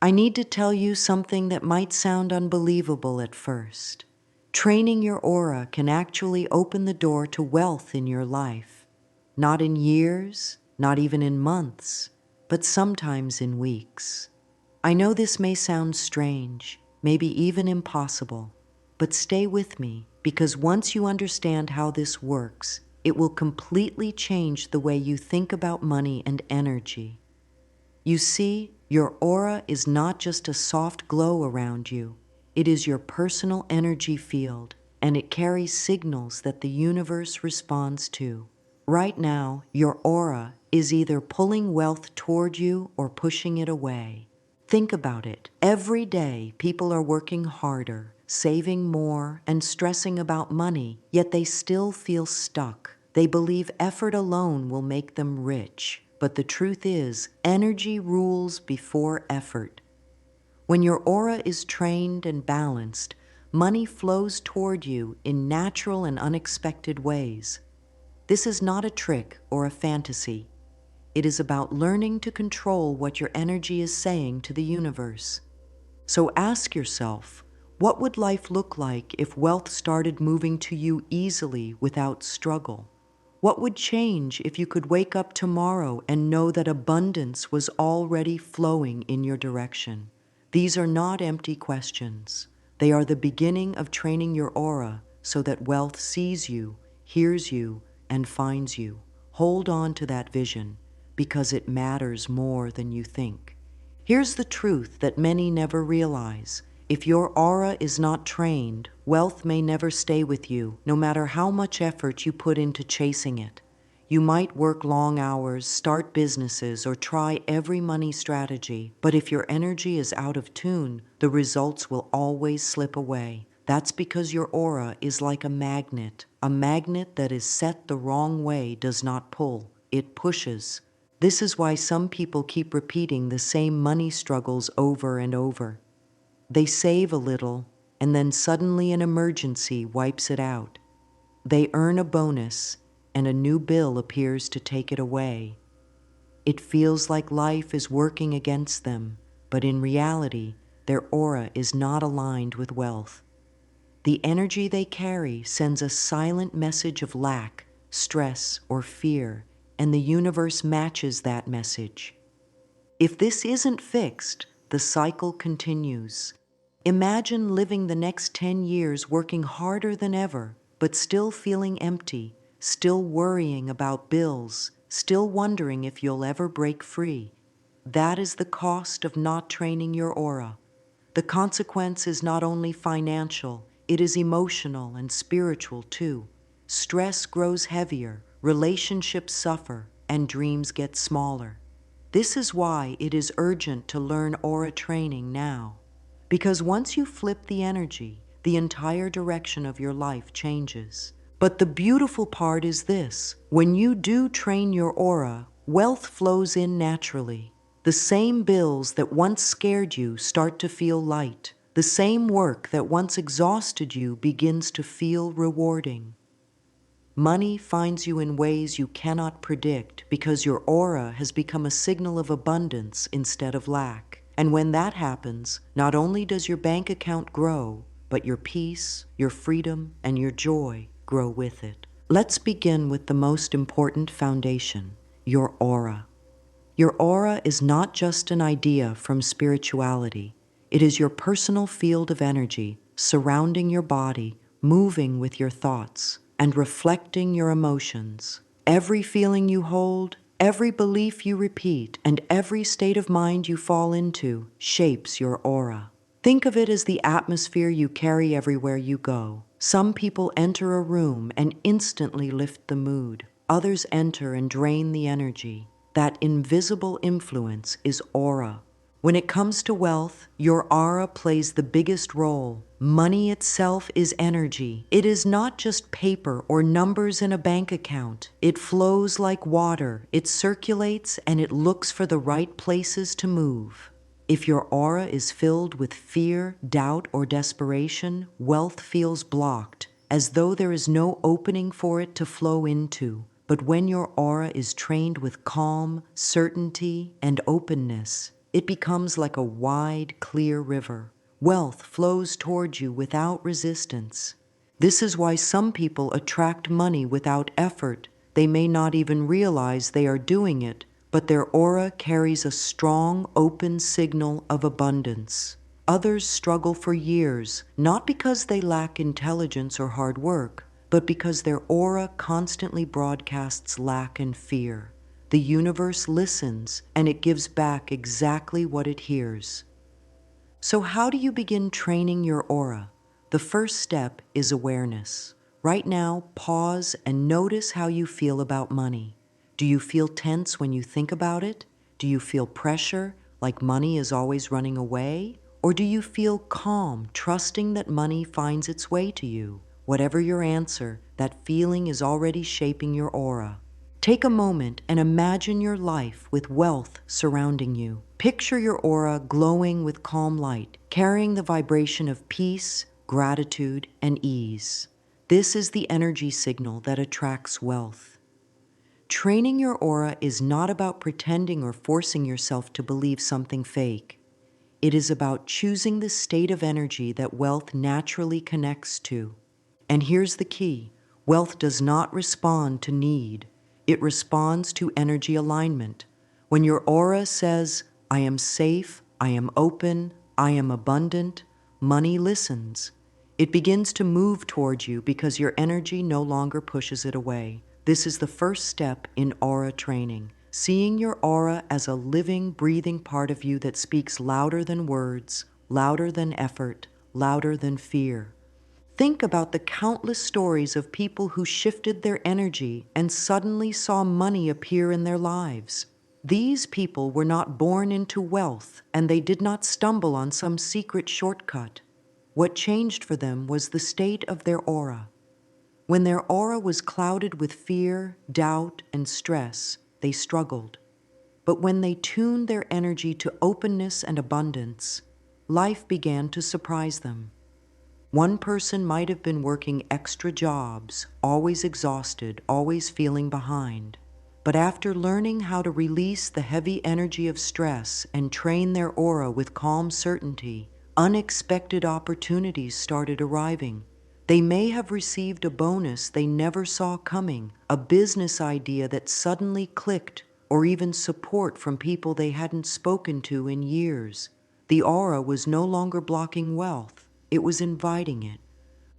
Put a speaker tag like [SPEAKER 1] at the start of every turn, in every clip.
[SPEAKER 1] I need to tell you something that might sound unbelievable at first. Training your aura can actually open the door to wealth in your life. Not in years, not even in months, but sometimes in weeks. I know this may sound strange, maybe even impossible, but stay with me because once you understand how this works, it will completely change the way you think about money and energy. You see, your aura is not just a soft glow around you. It is your personal energy field, and it carries signals that the universe responds to. Right now, your aura is either pulling wealth toward you or pushing it away. Think about it. Every day, people are working harder, saving more, and stressing about money, yet they still feel stuck. They believe effort alone will make them rich. But the truth is, energy rules before effort. When your aura is trained and balanced, money flows toward you in natural and unexpected ways. This is not a trick or a fantasy. It is about learning to control what your energy is saying to the universe. So ask yourself, what would life look like if wealth started moving to you easily without struggle? What would change if you could wake up tomorrow and know that abundance was already flowing in your direction? These are not empty questions. They are the beginning of training your aura so that wealth sees you, hears you, and finds you. Hold on to that vision because it matters more than you think. Here's the truth that many never realize. If your aura is not trained, wealth may never stay with you, no matter how much effort you put into chasing it. You might work long hours, start businesses, or try every money strategy, but if your energy is out of tune, the results will always slip away. That's because your aura is like a magnet. A magnet that is set the wrong way does not pull, it pushes. This is why some people keep repeating the same money struggles over and over. They save a little, and then suddenly an emergency wipes it out. They earn a bonus, and a new bill appears to take it away. It feels like life is working against them, but in reality, their aura is not aligned with wealth. The energy they carry sends a silent message of lack, stress, or fear, and the universe matches that message. If this isn't fixed, the cycle continues. Imagine living the next 10 years working harder than ever, but still feeling empty, still worrying about bills, still wondering if you'll ever break free. That is the cost of not training your aura. The consequence is not only financial, it is emotional and spiritual too. Stress grows heavier, relationships suffer, and dreams get smaller. This is why it is urgent to learn aura training now. Because once you flip the energy, the entire direction of your life changes. But the beautiful part is this: when you do train your aura, wealth flows in naturally. The same bills that once scared you start to feel light. The same work that once exhausted you begins to feel rewarding. Money finds you in ways you cannot predict because your aura has become a signal of abundance instead of lack. And when that happens, not only does your bank account grow, but your peace, your freedom, and your joy grow with it. Let's begin with the most important foundation, your aura. Your aura is not just an idea from spirituality. It is your personal field of energy surrounding your body, moving with your thoughts, and reflecting your emotions. Every feeling you hold, every belief you repeat, and every state of mind you fall into shapes your aura. Think of it as the atmosphere you carry everywhere you go. Some people enter a room and instantly lift the mood. Others enter and drain the energy. That invisible influence is aura. When it comes to wealth, your aura plays the biggest role. Money itself is energy. It is not just paper or numbers in a bank account. It flows like water. It circulates and it looks for the right places to move. If your aura is filled with fear, doubt, or desperation, wealth feels blocked, as though there is no opening for it to flow into. But when your aura is trained with calm, certainty, and openness, it becomes like a wide, clear river. Wealth flows toward you without resistance. This is why some people attract money without effort. They may not even realize they are doing it, but their aura carries a strong, open signal of abundance. Others struggle for years, not because they lack intelligence or hard work, but because their aura constantly broadcasts lack and fear. The universe listens, and it gives back exactly what it hears. So how do you begin training your aura? The first step is awareness. Right now, pause and notice how you feel about money. Do you feel tense when you think about it? Do you feel pressure, like money is always running away? Or do you feel calm, trusting that money finds its way to you? Whatever your answer, that feeling is already shaping your aura. Take a moment and imagine your life with wealth surrounding you. Picture your aura glowing with calm light, carrying the vibration of peace, gratitude, and ease. This is the energy signal that attracts wealth. Training your aura is not about pretending or forcing yourself to believe something fake. It is about choosing the state of energy that wealth naturally connects to. And here's the key: wealth does not respond to need. It responds to energy alignment. When your aura says, I am safe, I am open, I am abundant, money listens. It begins to move towards you because your energy no longer pushes it away. This is the first step in aura training, seeing your aura as a living, breathing part of you that speaks louder than words, louder than effort, louder than fear. Think about the countless stories of people who shifted their energy and suddenly saw money appear in their lives. These people were not born into wealth, and they did not stumble on some secret shortcut. What changed for them was the state of their aura. When their aura was clouded with fear, doubt, and stress, they struggled. But when they tuned their energy to openness and abundance, life began to surprise them. One person might have been working extra jobs, always exhausted, always feeling behind. But after learning how to release the heavy energy of stress and train their aura with calm certainty, unexpected opportunities started arriving. They may have received a bonus they never saw coming, a business idea that suddenly clicked, or even support from people they hadn't spoken to in years. The aura was no longer blocking wealth. It was inviting it.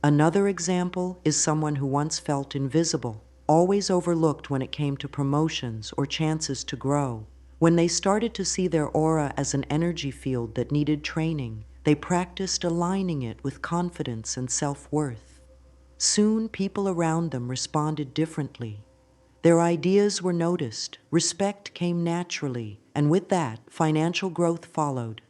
[SPEAKER 1] Another example is someone who once felt invisible, always overlooked when it came to promotions or chances to grow. When they started to see their aura as an energy field that needed training, they practiced aligning it with confidence and self-worth. Soon, people around them responded differently. Their ideas were noticed, respect came naturally, and with that, financial growth followed.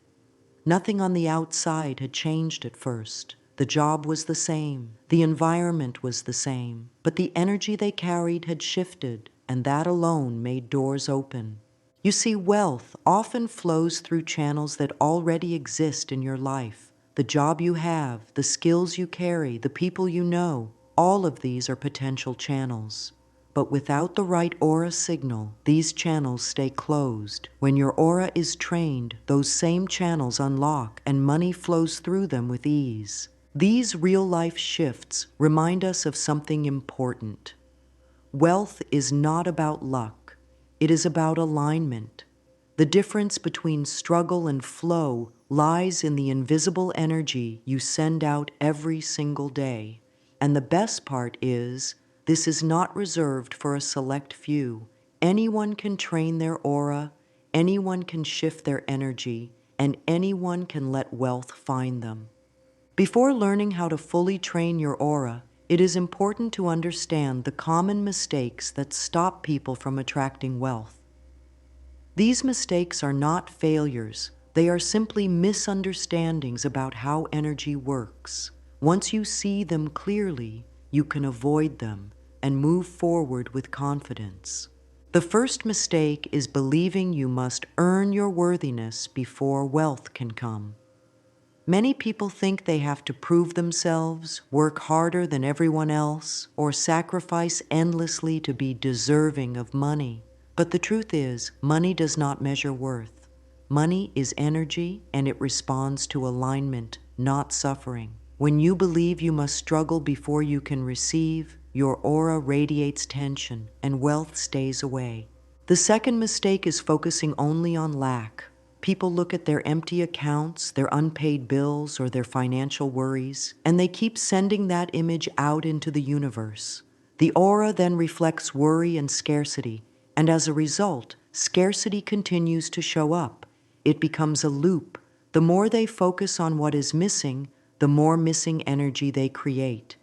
[SPEAKER 1] Nothing on the outside had changed at first. The job was the same, the environment was the same, but the energy they carried had shifted, and that alone made doors open. You see, wealth often flows through channels that already exist in your life. The job you have, the skills you carry, the people you know, all of these are potential channels. But without the right aura signal, these channels stay closed. When your aura is trained, those same channels unlock and money flows through them with ease. These real-life shifts remind us of something important. Wealth is not about luck. It is about alignment. The difference between struggle and flow lies in the invisible energy you send out every single day. And the best part is, this is not reserved for a select few. Anyone can train their aura, anyone can shift their energy, and anyone can let wealth find them. Before learning how to fully train your aura, it is important to understand the common mistakes that stop people from attracting wealth. These mistakes are not failures. They are simply misunderstandings about how energy works. Once you see them clearly, you can avoid them and move forward with confidence. The first mistake is believing you must earn your worthiness before wealth can come. Many people think they have to prove themselves, work harder than everyone else, or sacrifice endlessly to be deserving of money. But the truth is, money does not measure worth. Money is energy and it responds to alignment, not suffering. When you believe you must struggle before you can receive, your aura radiates tension and wealth stays away. The second mistake is focusing only on lack. People look at their empty accounts, their unpaid bills, or their financial worries, and they keep sending that image out into the universe. The aura then reflects worry and scarcity, and as a result, scarcity continues to show up. It becomes a loop. The more they focus on what is missing, the more missing energy they create.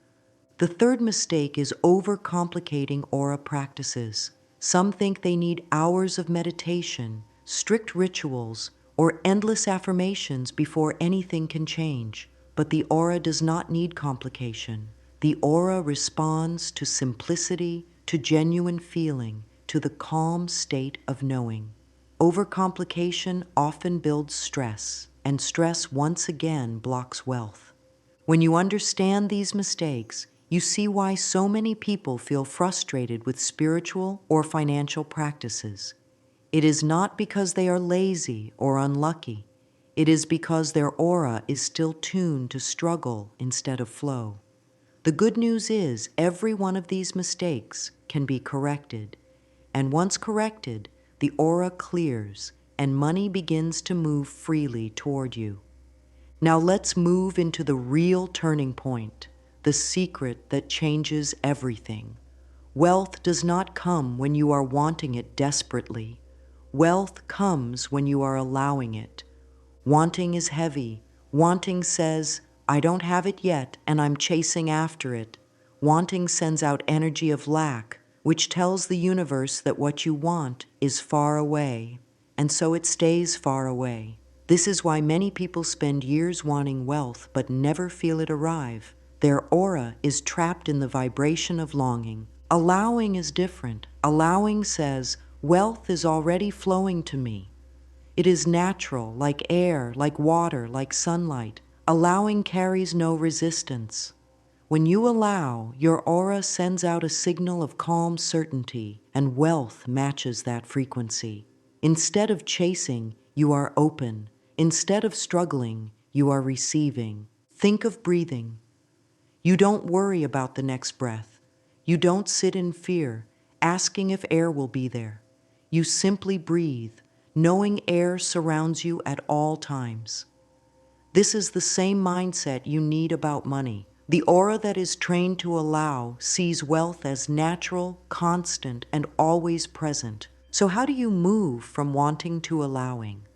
[SPEAKER 1] The third mistake is overcomplicating aura practices. Some think they need hours of meditation, strict rituals, or endless affirmations before anything can change. But the aura does not need complication. The aura responds to simplicity, to genuine feeling, to the calm state of knowing. Overcomplication often builds stress, and stress once again blocks wealth. When you understand these mistakes, you see why so many people feel frustrated with spiritual or financial practices. It is not because they are lazy or unlucky. It is because their aura is still tuned to struggle instead of flow. The good news is every one of these mistakes can be corrected. And once corrected, the aura clears and money begins to move freely toward you. Now let's move into the real turning point, the secret that changes everything. Wealth does not come when you are wanting it desperately. Wealth comes when you are allowing it. Wanting is heavy. Wanting says, I don't have it yet, and I'm chasing after it. Wanting sends out energy of lack, which tells the universe that what you want is far away, and so it stays far away. This is why many people spend years wanting wealth but never feel it arrive. Their aura is trapped in the vibration of longing. Allowing is different. Allowing says, wealth is already flowing to me. It is natural, like air, like water, like sunlight. Allowing carries no resistance. When you allow, your aura sends out a signal of calm certainty, and wealth matches that frequency. Instead of chasing, you are open. Instead of struggling, you are receiving. Think of breathing. You don't worry about the next breath. You don't sit in fear, asking if air will be there. You simply breathe, knowing air surrounds you at all times. This is the same mindset you need about money. The aura that is trained to allow sees wealth as natural, constant, and always present. So how do you move from wanting to allowing?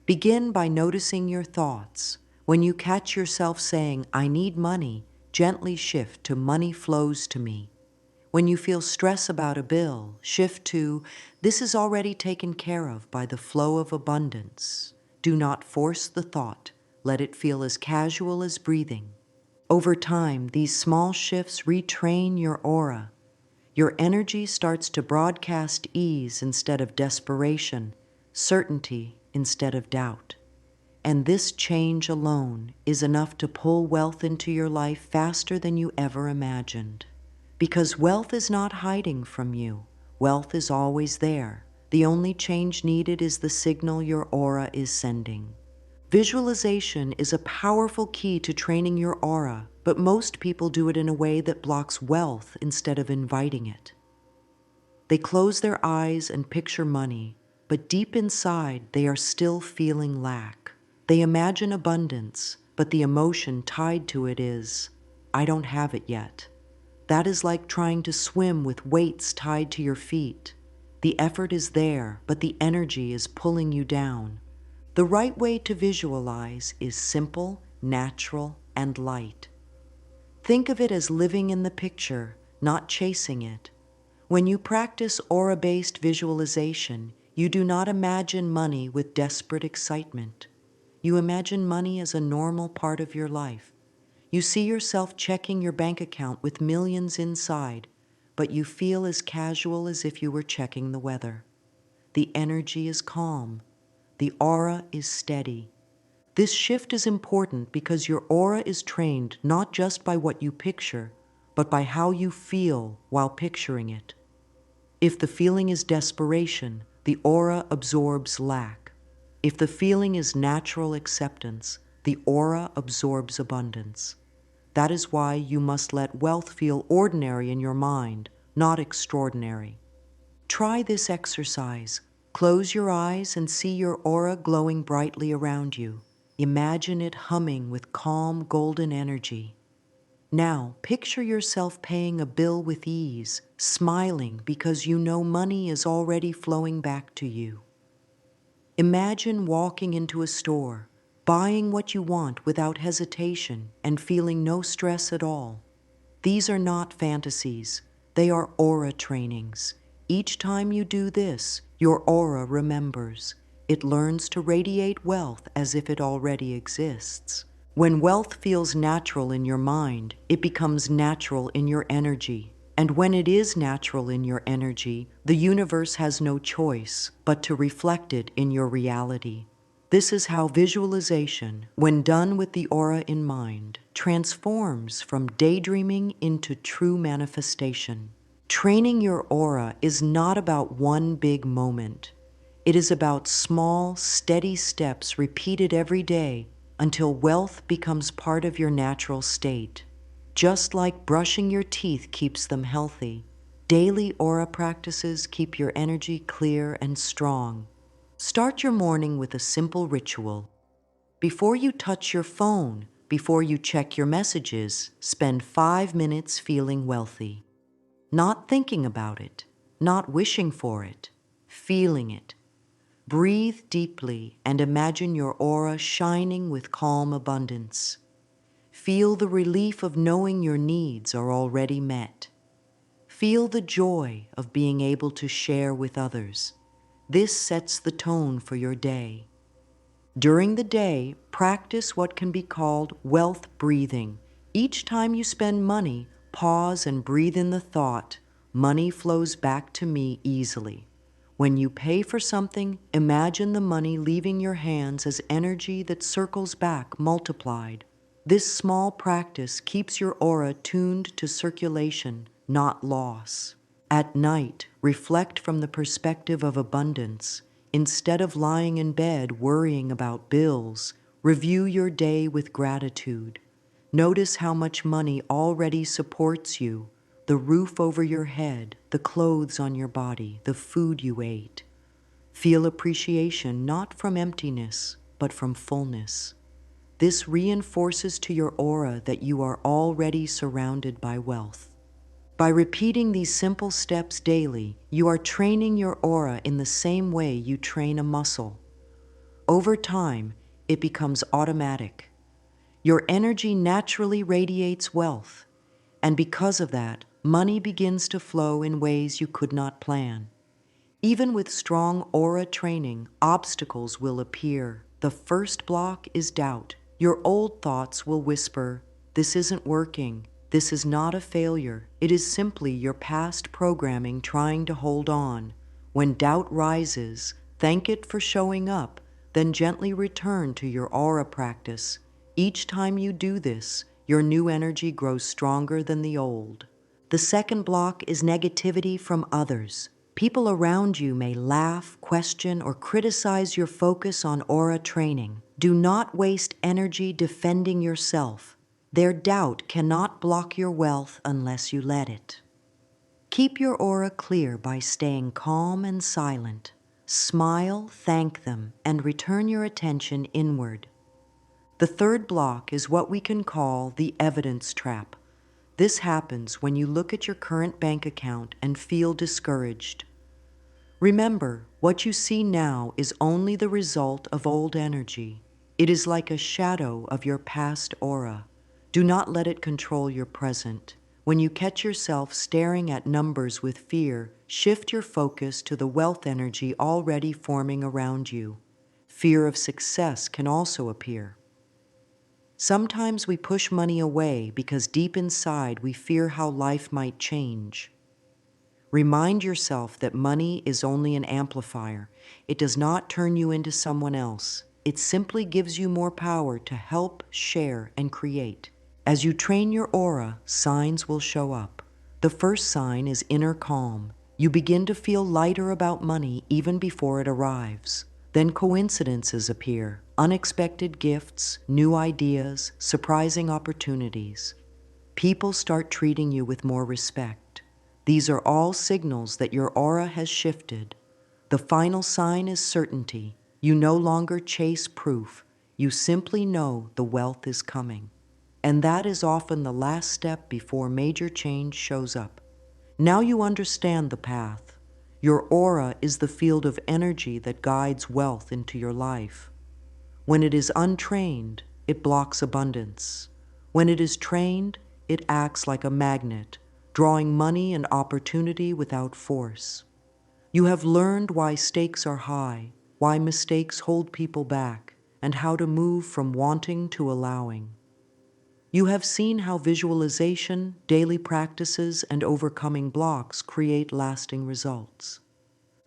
[SPEAKER 1] Begin by noticing your thoughts. When you catch yourself saying, I need money, gently shift to money flows to me. When you feel stress about a bill, shift to, this is already taken care of by the flow of abundance. Do not force the thought. Let it feel as casual as breathing. Over time, these small shifts retrain your aura. Your energy starts to broadcast ease instead of desperation, certainty instead of doubt. And this change alone is enough to pull wealth into your life faster than you ever imagined. Because wealth is not hiding from you. Wealth is always there. The only change needed is the signal your aura is sending. Visualization is a powerful key to training your aura, but most people do it in a way that blocks wealth instead of inviting it. They close their eyes and picture money, but deep inside they are still feeling lack. They imagine abundance, but the emotion tied to it is, I don't have it yet. That is like trying to swim with weights tied to your feet. The effort is there, but the energy is pulling you down. The right way to visualize is simple, natural, and light. Think of it as living in the picture, not chasing it. When you practice aura-based visualization, you do not imagine money with desperate excitement. You imagine money as a normal part of your life. You see yourself checking your bank account with millions inside, but you feel as casual as if you were checking the weather. The energy is calm. The aura is steady. This shift is important because your aura is trained not just by what you picture, but by how you feel while picturing it. If the feeling is desperation, the aura absorbs lack. If the feeling is natural acceptance, the aura absorbs abundance. That is why you must let wealth feel ordinary in your mind, not extraordinary. Try this exercise. Close your eyes and see your aura glowing brightly around you. Imagine it humming with calm, golden energy. Now, picture yourself paying a bill with ease, smiling because you know money is already flowing back to you. Imagine walking into a store, buying what you want without hesitation and feeling no stress at all. These are not fantasies, they are aura trainings. Each time you do this, your aura remembers. It learns to radiate wealth as if it already exists. When wealth feels natural in your mind, it becomes natural in your energy. And when it is natural in your energy, the universe has no choice but to reflect it in your reality. This is how visualization, when done with the aura in mind, transforms from daydreaming into true manifestation. Training your aura is not about one big moment. It is about small, steady steps repeated every day until wealth becomes part of your natural state. Just like brushing your teeth keeps them healthy, daily aura practices keep your energy clear and strong. Start your morning with a simple ritual. Before you touch your phone, before you check your messages, spend 5 minutes feeling wealthy. Not thinking about it, not wishing for it, feeling it. Breathe deeply and imagine your aura shining with calm abundance. Feel the relief of knowing your needs are already met. Feel the joy of being able to share with others. This sets the tone for your day. During the day, practice what can be called wealth breathing. Each time you spend money, pause and breathe in the thought, money flows back to me easily. When you pay for something, imagine the money leaving your hands as energy that circles back multiplied. This small practice keeps your aura tuned to circulation, not loss. At night, reflect from the perspective of abundance. Instead of lying in bed worrying about bills, review your day with gratitude. Notice how much money already supports you, the roof over your head, the clothes on your body, the food you ate. Feel appreciation not from emptiness, but from fullness. This reinforces to your aura that you are already surrounded by wealth. By repeating these simple steps daily, you are training your aura in the same way you train a muscle. Over time, it becomes automatic. Your energy naturally radiates wealth, and because of that, money begins to flow in ways you could not plan. Even with strong aura training, obstacles will appear. The first block is doubt. Your old thoughts will whisper, "This isn't working. This is not a failure. It is simply your past programming trying to hold on." When doubt rises, thank it for showing up, then gently return to your aura practice. Each time you do this, your new energy grows stronger than the old. The second block is negativity from others. People around you may laugh, question, or criticize your focus on aura training. Do not waste energy defending yourself. Their doubt cannot block your wealth unless you let it. Keep your aura clear by staying calm and silent. Smile, thank them, and return your attention inward. The third block is what we can call the evidence trap. This happens when you look at your current bank account and feel discouraged. Remember, what you see now is only the result of old energy. It is like a shadow of your past aura. Do not let it control your present. When you catch yourself staring at numbers with fear, shift your focus to the wealth energy already forming around you. Fear of success can also appear. Sometimes we push money away because deep inside we fear how life might change. Remind yourself that money is only an amplifier. It does not turn you into someone else. It simply gives you more power to help, share, and create. As you train your aura, signs will show up. The first sign is inner calm. You begin to feel lighter about money even before it arrives. Then coincidences appear, unexpected gifts, new ideas, surprising opportunities. People start treating you with more respect. These are all signals that your aura has shifted. The final sign is certainty. You no longer chase proof. You simply know the wealth is coming. And that is often the last step before major change shows up. Now you understand the path. Your aura is the field of energy that guides wealth into your life. When it is untrained, it blocks abundance. When it is trained, it acts like a magnet, drawing money and opportunity without force. You have learned why stakes are high, why mistakes hold people back, and how to move from wanting to allowing. You have seen how visualization, daily practices, and overcoming blocks create lasting results.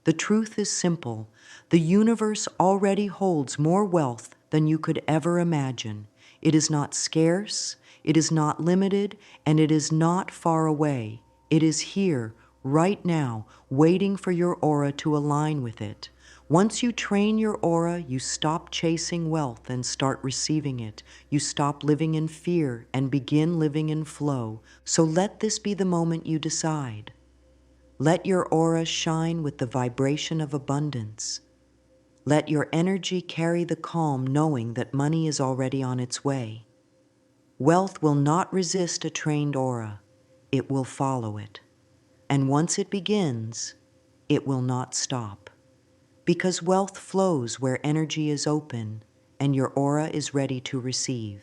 [SPEAKER 1] The truth is simple. The universe already holds more wealth than you could ever imagine. It is not scarce, it is not limited, and it is not far away. It is here, right now, waiting for your aura to align with it. Once you train your aura, you stop chasing wealth and start receiving it. You stop living in fear and begin living in flow. So let this be the moment you decide. Let your aura shine with the vibration of abundance. Let your energy carry the calm, knowing that money is already on its way. Wealth will not resist a trained aura. It will follow it. And once it begins, it will not stop. Because wealth flows where energy is open and your aura is ready to receive.